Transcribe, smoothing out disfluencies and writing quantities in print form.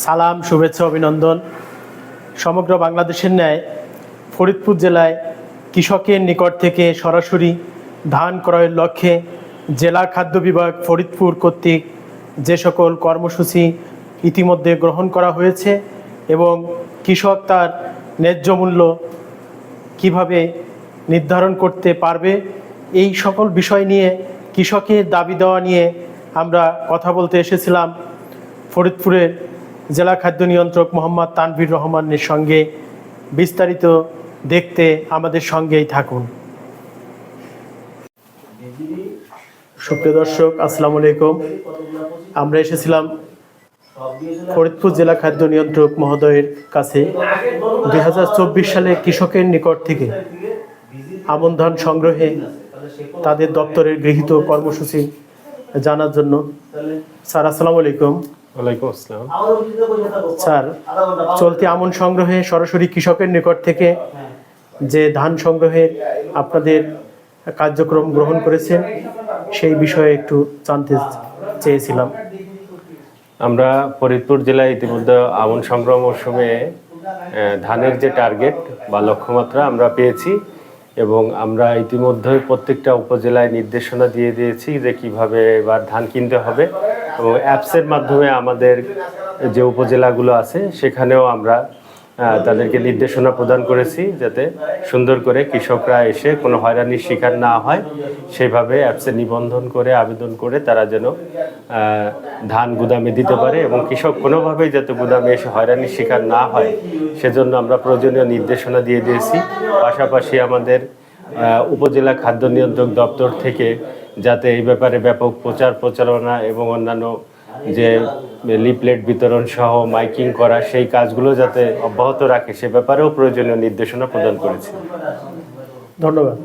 সালাম, শুভেচ্ছা, অভিনন্দন। সমগ্র বাংলাদেশের ন্যায় ফরিদপুর জেলায় কৃষকের নিকট থেকে সরাসরি ধান ক্রয়ের লক্ষ্যে জেলা খাদ্য বিভাগ ফরিদপুর কর্তৃক যে সকল কর্মসূচি ইতিমধ্যে গ্রহণ করা হয়েছে এবং কৃষক তার ন্যায্য মূল্য কীভাবে নির্ধারণ করতে পারবে, এই সকল বিষয় নিয়ে কৃষকের দাবি দেওয়া নিয়ে আমরা কথা বলতে এসেছিলাম ফরিদপুরের জেলা খাদ্য নিয়ন্ত্রক মোহাম্মদ তানভীর রহমানের সঙ্গে। বিস্তারিত দেখতে আমাদের সঙ্গেই থাকুন। সুপ্রিয় দর্শক, আসসালামু আলাইকুম। আমরা এসেছিলাম ফরিদপুর জেলা খাদ্য নিয়ন্ত্রক মহোদয়ের কাছে 2024 সালে কৃষকের নিকট থেকে আমন ধান সংগ্রহে তাদের দপ্তরের গৃহীত কর্মসূচি জানার জন্য। স্যার, আসসালামু আলাইকুম। ওয়ালাইকুম আসসালাম। স্যার, চলতি আমন সংগ্রহে সরাসরি কৃষকের নিকট থেকে যে ধান সংগ্রহের আপনাদের কার্যক্রম গ্রহণ করেছেন সেই বিষয়ে একটু জানতে চেয়েছিলাম। আমরা ফরিদপুর জেলায় ইতিমধ্যে আমন সংগ্রহ মৌসুমে ধানের যে টার্গেট বা লক্ষ্যমাত্রা আমরা পেয়েছি এবং আমরা ইতিমধ্যে প্রত্যেকটা উপজেলায় নির্দেশনা দিয়ে দিয়েছি যে কিভাবে এবার ধান কিনতে হবে এবং অ্যাপসের মাধ্যমে আমাদের যে উপজেলাগুলো আছে সেখানেও আমরা তাদেরকে নির্দেশনা প্রদান করেছি যাতে সুন্দর করে কৃষকরা এসে কোনো হয়রানির শিকার না হয়, সেইভাবে অ্যাপসে নিবন্ধন করে আবেদন করে তারা যেন ধান গুদামে দিতে পারে এবং কৃষক কোনোভাবেই যাতে গুদামে এসে হয়রানির শিকার না হয় সেজন্য আমরা প্রয়োজনীয় নির্দেশনা দিয়ে দিয়েছি। পাশাপাশি আমাদের উপজেলা খাদ্য নিয়ন্ত্রক দপ্তর থেকে যাতে এই ব্যাপারে ব্যাপক প্রচারণা এবং অন্যান্য যে লিফলেট বিতরণ সহ মাইকিং করা সেই কাজগুলো যাতে অব্যাহত রাখে সে ব্যাপারেও প্রয়োজনীয় নির্দেশনা প্রদান করেছে। ধন্যবাদ।